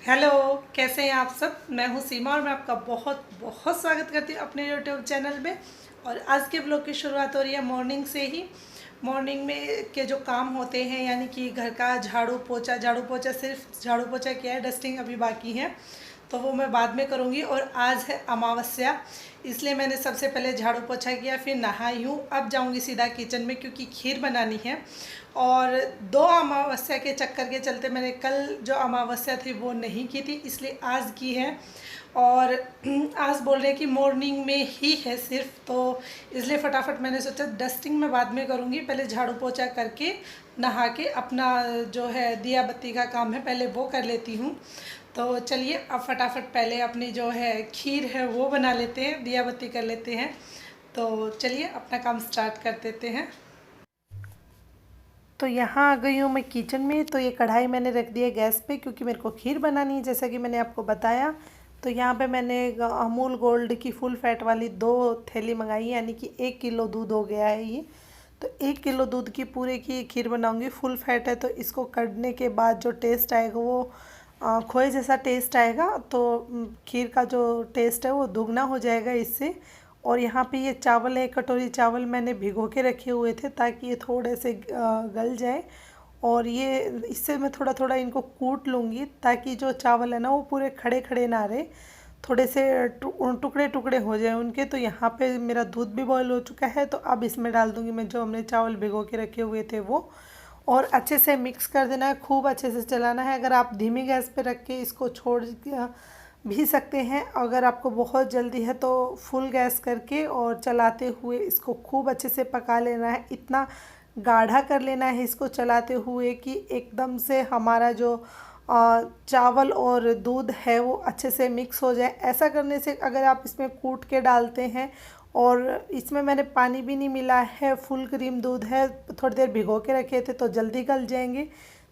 Hello. कैसे हैं आप सब। मैं हूं सीमा और मैं आपका बहुत बहुत स्वागत करती हूं अपने यूट्यूब चैनल में। और आज के ब्लॉग की शुरुआत हो रही है मॉर्निंग से ही। मॉर्निंग में के जो काम होते हैं यानी कि घर का झाड़ू पोछा सिर्फ झाड़ू पोछा किया है, डस्टिंग अभी बाकी है तो वो मैं बाद में करूँगी। और आज है अमावस्या, इसलिए मैंने सबसे पहले झाड़ू पोछा किया, फिर नहाई हूँ। अब जाऊँगी सीधा किचन में क्योंकि खीर बनानी है। और दो अमावस्या के चक्कर के चलते मैंने कल जो अमावस्या थी वो नहीं की थी, इसलिए आज की है। और आज बोल रहे हैं कि मॉर्निंग में ही है सिर्फ, तो इसलिए फटाफट मैंने सोचा डस्टिंग में बाद में करूँगी, पहले झाड़ू पोछा करके नहा के अपना जो है दिया बत्ती का काम है पहले वो कर लेती हूँ। तो चलिए अब फटाफट पहले अपनी जो है खीर है वो बना लेते हैं, दिया बत्ती कर लेते हैं। तो चलिए अपना काम स्टार्ट कर देते हैं। तो यहाँ आ गई हूँ मैं किचन में। तो ये कढ़ाई मैंने रख दी है गैस पे क्योंकि मेरे को खीर बनानी है, जैसा कि मैंने आपको बताया। तो यहाँ पे मैंने अमूल गोल्ड की फुल फैट वाली 2 थैली मंगाई है, यानी कि 1 किलो दूध हो गया है ये। तो 1 किलो दूध की पूरे की खीर बनाऊंगी। फुल फैट है तो इसको कढ़ने के बाद जो टेस्ट आएगा वो खोए जैसा टेस्ट आएगा। तो खीर का जो टेस्ट है वो दुगना हो जाएगा इससे। और यहाँ पे ये चावल है, 1 कटोरी चावल मैंने भिगो के रखे हुए थे ताकि ये थोड़े से गल जाए। और ये इससे मैं थोड़ा थोड़ा इनको कूट लूँगी ताकि जो चावल है ना वो पूरे खड़े खड़े ना रहे, थोड़े से टुकड़े टुकड़े हो जाए उनके। तो यहाँ पे मेरा दूध भी बॉयल हो चुका है, तो अब इसमें डाल दूँगी मैं जो हमने चावल भिगो के रखे हुए थे वो। और अच्छे से मिक्स कर देना है, खूब अच्छे से चलाना है। अगर आप धीमी गैस पे रख के इसको छोड़ भी सकते हैं, अगर आपको बहुत जल्दी है तो फुल गैस करके और चलाते हुए इसको खूब अच्छे से पका लेना है। इतना गाढ़ा कर लेना है इसको चलाते हुए कि एकदम से हमारा जो चावल और दूध है वो अच्छे से मिक्स हो जाए। ऐसा करने से अगर आप इसमें कूट के डालते हैं और इसमें मैंने पानी भी नहीं मिला है, फुल क्रीम दूध है, थोड़ी देर भिगो के रखे थे तो जल्दी गल जाएंगे।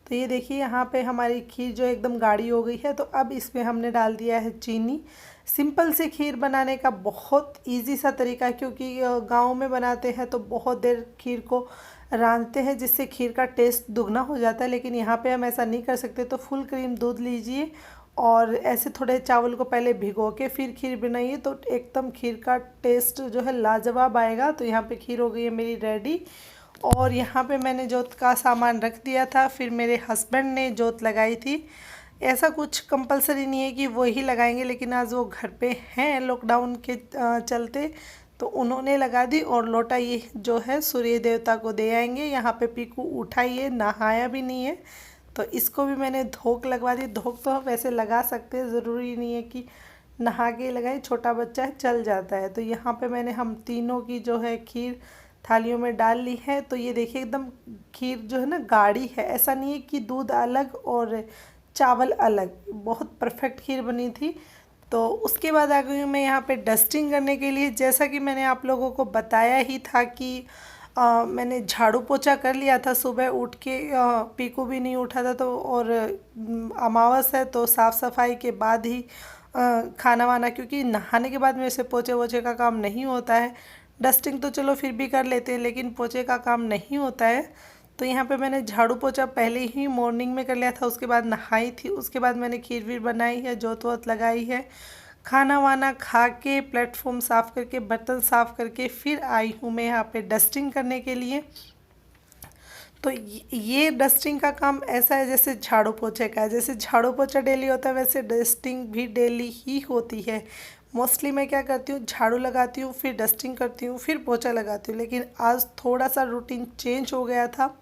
तो ये देखिए यहाँ पे हमारी खीर जो एकदम गाढ़ी हो गई है। तो अब इसमें हमने डाल दिया है चीनी। सिंपल सी खीर बनाने का बहुत इजी सा तरीका है, क्योंकि गांव में बनाते हैं तो बहुत देर खीर को रांधते हैं जिससे खीर का टेस्ट दुगना हो जाता है, लेकिन यहाँ पे हम ऐसा नहीं कर सकते। तो फुल क्रीम दूध लीजिए और ऐसे थोड़े चावल को पहले भिगो के फिर खीर बनाइए तो एकदम खीर का टेस्ट जो है लाजवाब आएगा। तो यहाँ पे खीर हो गई है मेरी रेडी। और यहाँ पे मैंने जोत का सामान रख दिया था, फिर मेरे हस्बैंड ने जोत लगाई थी। ऐसा कुछ कंपलसरी नहीं है कि वो ही लगाएंगे, लेकिन आज वो घर पे हैं लॉकडाउन के चलते, तो उन्होंने लगा दी। और लोटा ये जो है सूर्य देवता को दे आएंगे। यहाँ पे पीकू उठाइए, नहाया भी नहीं है तो इसको भी मैंने धोक लगवा दी। धोक तो वैसे लगा सकते हैं, ज़रूरी नहीं है कि नहा के लगाए, छोटा बच्चा है चल जाता है। तो यहाँ पे मैंने हम तीनों की जो है खीर थालियों में डाल ली है। तो ये देखिए एकदम खीर जो है ना गाढ़ी है, ऐसा नहीं है कि दूध अलग और चावल अलग, बहुत परफेक्ट खीर बनी थी। तो उसके बाद आ गई हूँ मैं यहाँ पे डस्टिंग करने के लिए। जैसा कि मैंने आप लोगों को बताया ही था कि मैंने झाड़ू पोछा कर लिया था सुबह उठ के। पीकू भी नहीं उठा था तो, और अमावस है तो साफ़ सफाई के बाद ही खाना वाना, क्योंकि नहाने के बाद मेरे से पोछे वोछे का काम नहीं होता है। डस्टिंग तो चलो फिर भी कर लेते हैं, लेकिन पोछे का काम नहीं होता है। तो यहाँ पे मैंने झाड़ू पोछा पहले ही मॉर्निंग में कर लिया था, उसके बाद नहाई थी, उसके बाद मैंने खीर वीर बनाई है, जोत वोत लगाई है, खाना वाना खा के प्लेटफॉर्म साफ़ करके बर्तन साफ़ करके फिर आई हूँ मैं यहाँ पे डस्टिंग करने के लिए। तो ये डस्टिंग का काम ऐसा है जैसे झाड़ू पोछे का है। जैसे झाड़ू पोछा डेली होता है वैसे डस्टिंग भी डेली ही होती है। मोस्टली मैं क्या करती हूँ, झाड़ू लगाती हूँ, फिर डस्टिंग करती हूँ, फिर पोछा लगाती हूँ। लेकिन आज थोड़ा सा रूटीन चेंज हो गया था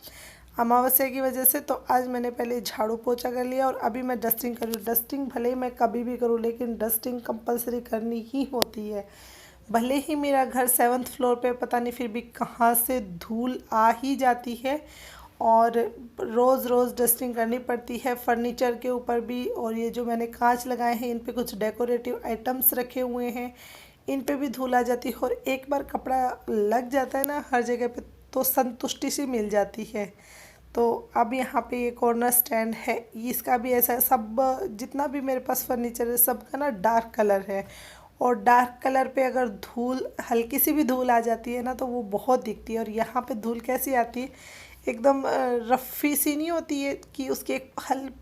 अमावस्या की वजह से, तो आज मैंने पहले झाड़ू पोछा कर लिया और अभी मैं डस्टिंग कर रही हूँ। डस्टिंग भले ही मैं कभी भी करूँ, लेकिन डस्टिंग कंपलसरी करनी ही होती है। भले ही मेरा घर 7th फ्लोर पे, पता नहीं फिर भी कहाँ से धूल आ ही जाती है और रोज़ रोज़ डस्टिंग करनी पड़ती है फर्नीचर के ऊपर भी। और ये जो मैंने कांच लगाए हैं इन पे कुछ डेकोरेटिव आइटम्स रखे हुए हैं, इन पे भी धूल आ जाती है। और एक बार कपड़ा लग जाता है ना हर जगह पे तो संतुष्टि सी मिल जाती है। तो अब यहाँ पे ये कॉर्नर स्टैंड है, इसका भी ऐसा सब, जितना भी मेरे पास फर्नीचर है सबका ना डार्क कलर है। और डार्क कलर पे अगर धूल, हल्की सी भी धूल आ जाती है ना तो वो बहुत दिखती है। और यहाँ पे धूल कैसी आती है, एकदम रफ़ी सी नहीं होती है कि उसकी एक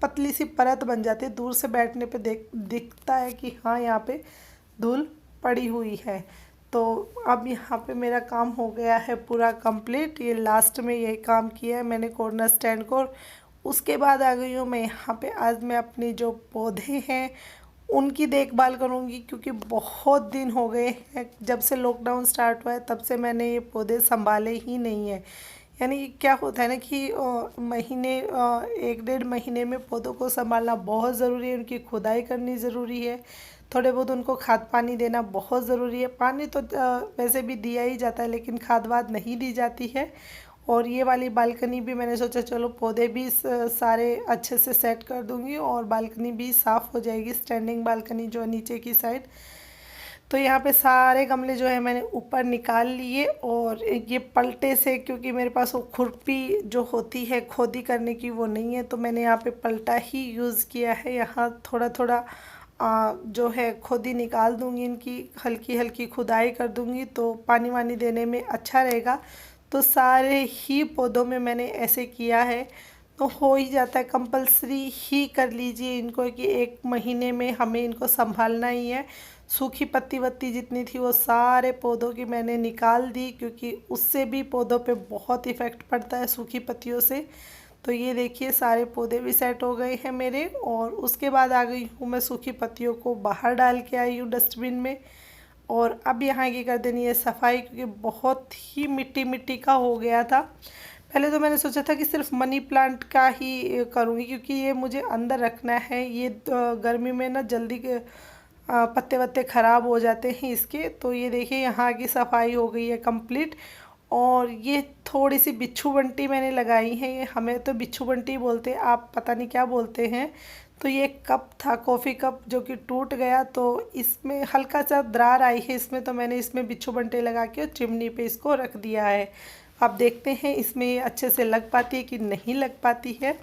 पतली सी परत बन जाती है, दूर से बैठने पे दिखता है कि हाँ यहाँ पे धूल पड़ी हुई है। तो अब यहाँ पे मेरा काम हो गया है पूरा कंप्लीट। ये लास्ट में यही काम किया है मैंने कॉर्नर स्टैंड को। उसके बाद आ गई हूँ मैं यहाँ पे। आज मैं अपनी जो पौधे हैं उनकी देखभाल करूँगी, क्योंकि बहुत दिन हो गए हैं जब से लॉकडाउन स्टार्ट हुआ है, तब से मैंने ये पौधे संभाले ही नहीं है। यानी कि क्या होता है ना कि महीने 1 डेढ़ महीने में पौधों को संभालना बहुत ज़रूरी है, उनकी खुदाई करनी ज़रूरी है, थोड़े बहुत उनको खाद पानी देना बहुत ज़रूरी है। पानी तो वैसे भी दिया ही जाता है, लेकिन खाद वाद नहीं दी जाती है। और ये वाली बालकनी भी मैंने सोचा चलो पौधे भी सारे अच्छे से सेट कर दूंगी और बालकनी भी साफ़ हो जाएगी, स्टैंडिंग बालकनी जो है नीचे की साइड। तो यहाँ पे सारे गमले जो है मैंने ऊपर निकाल लिए, और ये पलटे से, क्योंकि मेरे पास वो खुरपी जो होती है खोदी करने की वो नहीं है, तो मैंने यहाँ पे पलटा ही यूज़ किया है। यहाँ थोड़ा थोड़ा जो है खोदी निकाल दूँगी, इनकी हल्की हल्की खुदाई कर दूँगी, तो पानी वानी देने में अच्छा रहेगा। तो सारे ही पौधों में मैंने ऐसे किया है, तो हो ही जाता है। कंपलसरी ही कर लीजिए इनको कि 1 महीने में हमें इनको संभालना ही है। सूखी पत्ती वत्ती जितनी थी वो सारे पौधों की मैंने निकाल दी, क्योंकि उससे भी पौधों पे बहुत इफ़ेक्ट पड़ता है सूखी पत्तियों से। तो ये देखिए सारे पौधे भी सेट हो गए हैं मेरे। और उसके बाद आ गई हूँ मैं सूखी पत्तियों को बाहर डाल के आई हूँ डस्टबिन में। और अब यहाँ की कर देनी है सफाई, क्योंकि बहुत ही मिट्टी मिट्टी का हो गया था। पहले तो मैंने सोचा था कि सिर्फ मनी प्लांट का ही करूँगी, क्योंकि ये मुझे अंदर रखना है। ये गर्मी में ना जल्दी पत्ते वत्ते ख़राब हो जाते हैं इसके। तो ये देखिए यहाँ की सफाई हो गई है कंप्लीट। और ये थोड़ी सी बिच्छू बंटी मैंने लगाई है, ये हमें तो बिच्छू बंटी बोलते हैं, आप पता नहीं क्या बोलते हैं। तो ये कप था कॉफ़ी कप जो कि टूट गया, तो इसमें हल्का सा दरार आई है इसमें, तो मैंने इसमें बिच्छू बंटे लगा के चिमनी पे इसको रख दिया है। अब देखते हैं इसमें ये अच्छे से लग पाती है कि नहीं लग पाती है।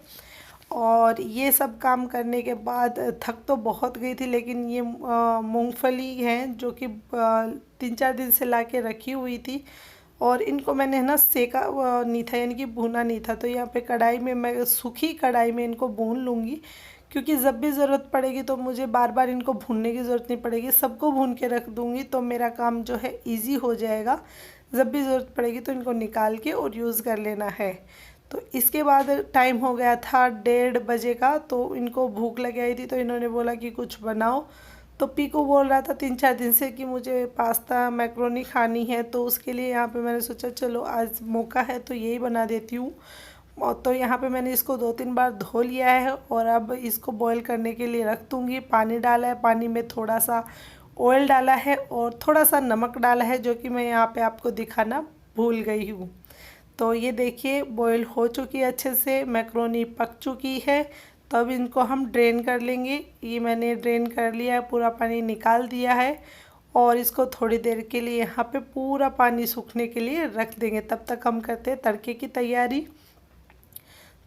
और ये सब काम करने के बाद थक तो बहुत गई थी, लेकिन ये मूंगफली हैं जो कि 3-4 दिन से ला के रखी हुई थी, और इनको मैंने ना सेका नहीं था, यानी कि भुना नहीं था। तो यहाँ पे कढ़ाई में मैं सूखी कढ़ाई में इनको भून लूँगी, क्योंकि जब भी ज़रूरत पड़ेगी तो मुझे बार बार इनको भूनने की ज़रूरत नहीं पड़ेगी। सबको भून के रख दूँगी तो मेरा काम जो है इजी हो जाएगा। जब भी ज़रूरत पड़ेगी तो इनको निकाल के और यूज़ कर लेना है। तो इसके बाद टाइम हो गया था 1:30 बजे का, तो इनको भूख लग आई थी, तो इन्होंने बोला कि कुछ बनाओ। तो पीकू बोल रहा था 3-4 दिन से कि मुझे पास्ता मैक्रोनी खानी है, तो उसके लिए यहाँ पे मैंने सोचा चलो आज मौका है तो यही बना देती हूँ। और तो यहाँ पे मैंने इसको 2-3 बार धो लिया है, और अब इसको बॉईल करने के लिए रख दूँगी। पानी डाला है, पानी में थोड़ा सा ऑयल डाला है और थोड़ा सा नमक डाला है, जो कि मैं यहाँ पे आपको दिखाना भूल गई हूँ। तो ये देखिए बॉईल हो चुकी है अच्छे से, मैक्रोनी पक चुकी है। तो अब इनको हम ड्रेन कर लेंगे। ये मैंने ड्रेन कर लिया है, पूरा पानी निकाल दिया है, और इसको थोड़ी देर के लिए यहाँ पे पूरा पानी सूखने के लिए रख देंगे। तब तक हम करते हैं तड़के की तैयारी।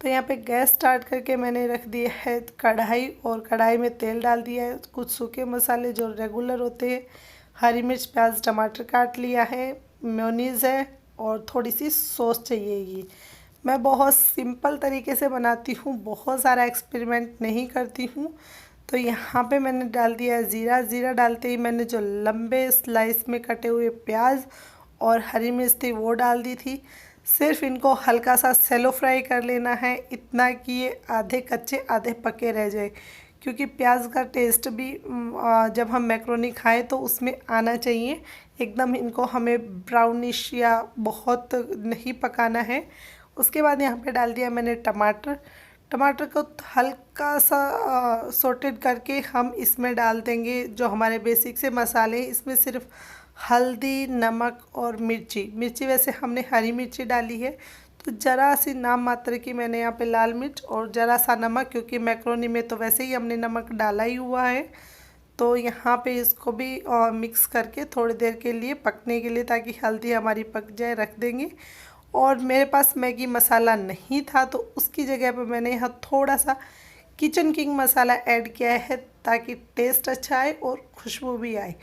तो यहाँ पे गैस स्टार्ट करके मैंने रख दिया है कढ़ाई, और कढ़ाई में तेल डाल दिया है। कुछ सूखे मसाले जो रेगुलर होते हैं, हरी मिर्च प्याज टमाटर काट लिया है, मेयोनीज़ है, और थोड़ी सी सॉस चाहिएगी। मैं बहुत सिंपल तरीके से बनाती हूँ, बहुत सारा एक्सपेरिमेंट नहीं करती हूँ। तो यहाँ पे मैंने डाल दिया है ज़ीरा। ज़ीरा डालते ही मैंने जो लंबे स्लाइस में कटे हुए प्याज और हरी मिर्च थी वो डाल दी थी। सिर्फ इनको हल्का सा सेलो फ्राई कर लेना है, इतना कि ये आधे कच्चे आधे पके रह जाए, क्योंकि प्याज का टेस्ट भी जब हम मैक्रोनी खाएं तो उसमें आना चाहिए। एकदम इनको हमें ब्राउनिश या बहुत नहीं पकाना है। उसके बाद यहाँ पे डाल दिया मैंने टमाटर। टमाटर को हल्का सा सॉटेड करके हम इसमें डाल देंगे जो हमारे बेसिक से मसाले हैं। इसमें सिर्फ हल्दी नमक और मिर्ची वैसे हमने हरी मिर्ची डाली है, तो ज़रा सी नाम मात्र की मैंने यहाँ पे लाल मिर्च और ज़रा सा नमक, क्योंकि मैक्रोनी में तो वैसे ही हमने नमक डाला ही हुआ है। तो यहाँ पे इसको भी मिक्स करके थोड़ी देर के लिए पकने के लिए, ताकि हल्दी हमारी पक जाए, रख देंगे। और मेरे पास मैगी मसाला नहीं था, तो उसकी जगह पे मैंने यहाँ थोड़ा सा किचन किंग मसाला ऐड किया है, ताकि टेस्ट अच्छा आए और खुशबू भी आए।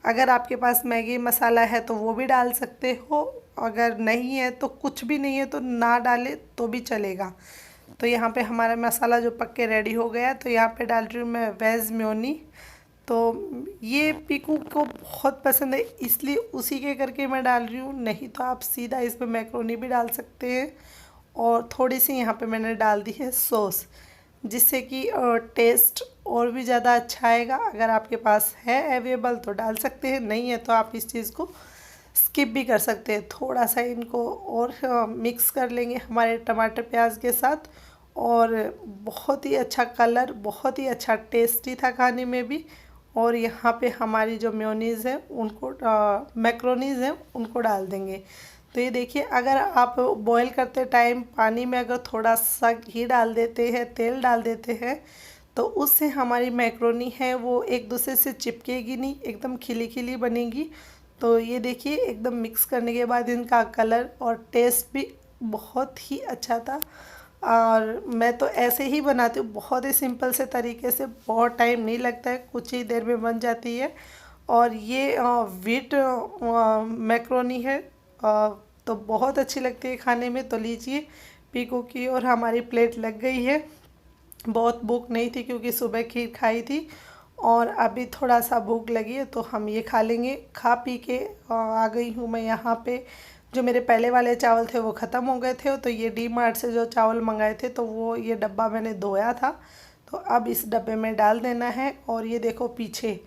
अगर आपके पास मैगी मसाला है तो वो भी डाल सकते हो, अगर नहीं है तो कुछ भी नहीं है तो ना डाले तो भी चलेगा। तो यहाँ पे हमारा मसाला जो पक के रेडी हो गया, तो यहाँ पे डाल रही हूँ मैं वेज मेयोनी। तो ये पीकू को बहुत पसंद है, इसलिए उसी के करके मैं डाल रही हूँ, नहीं तो आप सीधा इसमें मैक्रोनी भी डाल सकते हैं। और थोड़ी सी यहाँ पे मैंने डाल दी है सॉस, जिससे कि टेस्ट और भी ज़्यादा अच्छा आएगा। अगर आपके पास है अवेलेबल तो डाल सकते हैं, नहीं है तो आप इस चीज़ को स्किप भी कर सकते हैं। थोड़ा सा इनको और मिक्स कर लेंगे हमारे टमाटर प्याज के साथ, और बहुत ही अच्छा कलर, बहुत ही अच्छा टेस्टी था खाने में भी। और यहाँ पे हमारी जो मेयोनीज़ है उनको, मैक्रोनीज़ हैं उनको डाल देंगे। तो ये देखिए, अगर आप बॉईल करते टाइम पानी में अगर थोड़ा सा घी डाल देते हैं, तेल डाल देते हैं, तो उससे हमारी मैक्रोनी है वो एक दूसरे से चिपकेगी नहीं, एकदम खिली खिली बनेगी। तो ये देखिए, एकदम मिक्स करने के बाद इनका कलर और टेस्ट भी बहुत ही अच्छा था। और मैं तो ऐसे ही बनाती हूँ, बहुत ही सिंपल से तरीके से, बहुत टाइम नहीं लगता है, कुछ ही देर में बन जाती है। और ये व्हीट मैक्रोनी है, तो बहुत अच्छी लगती है खाने में। तो लीजिए, पीकू की और हमारी प्लेट लग गई है। बहुत भूख नहीं थी क्योंकि सुबह खीर खाई थी, और अभी थोड़ा सा भूख लगी है तो हम ये खा लेंगे। खा पी के आ गई हूँ मैं यहाँ पे। जो मेरे पहले वाले चावल थे वो ख़त्म हो गए थे, तो ये डी मार्ट से जो चावल मंगाए थे तो वो ये डब्बा मैंने धोया था, तो अब इस डब्बे में डाल देना है। और ये देखो पीछे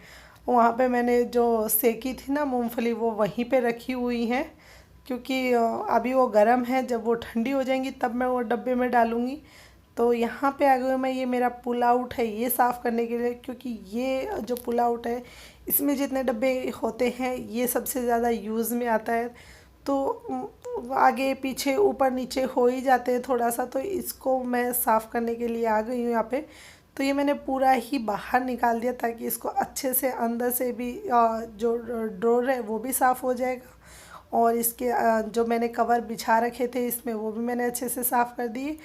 वहाँ पे मैंने जो सेकी थी ना मूंगफली, वो वहीं पे रखी हुई है, क्योंकि अभी वो गर्म है, जब वो ठंडी हो जाएंगी तब मैं वो डब्बे में डालूँगी। तो यहाँ पे आ गई मैं, ये मेरा पुल आउट है ये साफ़ करने के लिए, क्योंकि ये जो पुल आउट है इसमें जितने डब्बे होते हैं ये सबसे ज़्यादा यूज़ में आता है। तो आगे पीछे ऊपर नीचे हो ही जाते हैं थोड़ा सा, तो इसको मैं साफ़ करने के लिए आ गई हूँ यहाँ पे। तो ये मैंने पूरा ही बाहर निकाल दिया ताकि इसको अच्छे से अंदर से भी जो ड्रॉर है वो भी साफ़ हो जाएगा। और इसके जो मैंने कवर बिछा रखे थे इसमें, वो भी मैंने अच्छे से साफ़ कर दिए।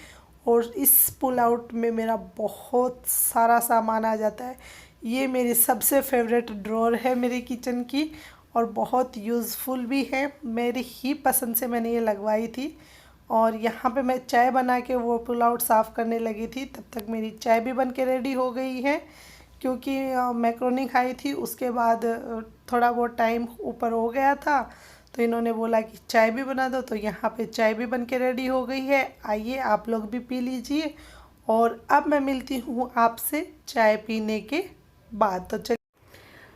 और इस पुल आउट में मेरा बहुत सारा सामान आ जाता है। ये मेरी सबसे फेवरेट ड्रॉर है मेरी किचन की, और बहुत यूज़फुल भी है, मेरी ही पसंद से मैंने ये लगवाई थी। और यहाँ पे मैं चाय बना के वो पुल आउट साफ़ करने लगी थी, तब तक मेरी चाय भी बन के रेडी हो गई है। क्योंकि मैक्रोनी खाई थी, उसके बाद थोड़ा बहुत टाइम ऊपर हो गया था, तो इन्होंने बोला कि चाय भी बना दो, तो यहाँ पे चाय भी बन के रेडी हो गई है। आइए आप लोग भी पी लीजिए। और अब मैं मिलती हूँ आपसे चाय पीने के बाद। तो चलिए,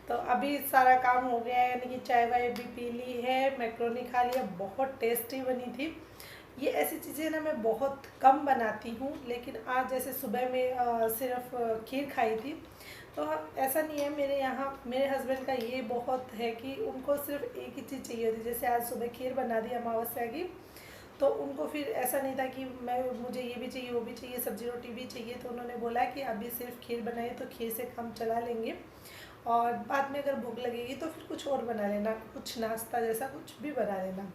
तो अभी सारा काम हो गया है, यानी कि चाय वाय भी पी ली है, मैक्रोनी खा लिया, बहुत टेस्टी बनी थी। ये ऐसी चीज़ें ना मैं बहुत कम बनाती हूँ, लेकिन आज जैसे सुबह में सिर्फ खीर खाई थी, तो ऐसा नहीं है, मेरे यहाँ मेरे हस्बैंड का ये बहुत है कि उनको सिर्फ एक ही चीज़ चाहिए होती। जैसे आज सुबह खीर बना दी अमावस्या की, तो उनको फिर ऐसा नहीं था कि मुझे ये भी चाहिए वो भी चाहिए, सब्जी रोटी भी चाहिए। तो उन्होंने बोला कि अभी सिर्फ खीर बनाइए, तो खीर से काम चला लेंगे, और बाद में अगर भूख लगेगी तो फिर कुछ और बना लेना, कुछ नाश्ता जैसा कुछ भी बना लेना।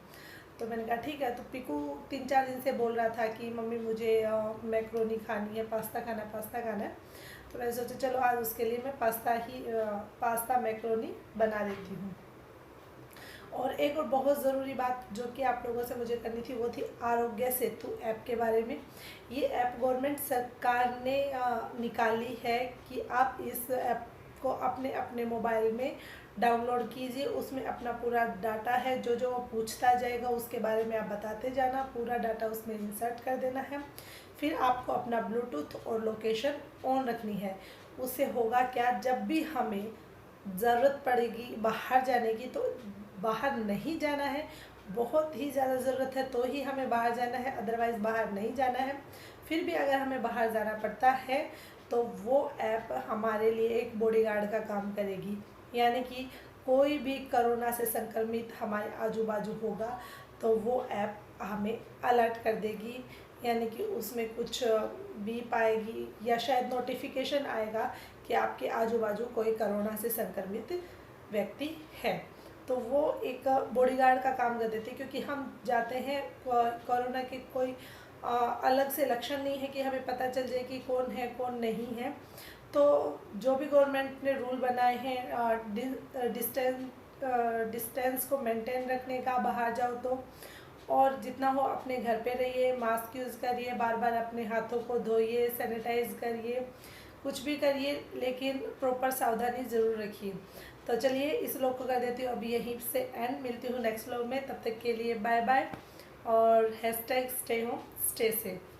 तो मैंने कहा ठीक है। तो पीकू 3-4 दिन से बोल रहा था कि मम्मी मुझे मैक्रोनी खानी है, पास्ता खाना है, पास्ता खाना है। तो मैंने सोचा चलो आज उसके लिए मैं पास्ता मैक्रोनी बना देती हूँ। और एक और बहुत ज़रूरी बात जो कि आप लोगों से मुझे करनी थी, वो थी आरोग्य सेतु ऐप के बारे में। ये ऐप गवर्नमेंट सरकार ने निकाली है कि आप इस ऐप को अपने अपने मोबाइल में डाउनलोड कीजिए। उसमें अपना पूरा डाटा है, जो जो पूछता जाएगा उसके बारे में आप बताते जाना, पूरा डाटा उसमें इंसर्ट कर देना है। फिर आपको अपना ब्लूटूथ और लोकेशन ऑन रखनी है। उससे होगा क्या, जब भी हमें ज़रूरत पड़ेगी बाहर जाने की, तो बाहर नहीं जाना है, बहुत ही ज़्यादा ज़रूरत है तो ही हमें बाहर जाना है, अदरवाइज़ बाहर नहीं जाना है। फिर भी अगर हमें बाहर जाना पड़ता है तो वो ऐप हमारे लिए एक बॉडीगार्ड का काम करेगी। यानी कि कोई भी कोरोना से संक्रमित हमारे आजू बाजू होगा तो वो ऐप हमें अलर्ट कर देगी, यानी कि उसमें कुछ भी पाएगी, या शायद नोटिफिकेशन आएगा कि आपके आजू बाजू कोई कोरोना से संक्रमित व्यक्ति है। तो वो एक बॉडीगार्ड का काम कर देते हैं, क्योंकि हम जाते हैं, कोरोना के कोई अलग से लक्षण नहीं है कि हमें पता चल जाए कि कौन है कौन नहीं है। तो जो भी गवर्नमेंट ने रूल बनाए हैं, डिस्टेंस को मेंटेन रखने का, बाहर जाओ तो। और जितना हो अपने घर पे रहिए, मास्क यूज़ करिए, बार बार अपने हाथों को धोइए, सैनिटाइज करिए, कुछ भी करिए, लेकिन प्रॉपर सावधानी ज़रूर रखिए। तो चलिए इस व्लॉग को कर देती हूँ अभी यहीं से एंड। मिलती हूँ नेक्स्ट व्लॉग में, तब तक के लिए बाय बाय। और hashtag stay home stay safe.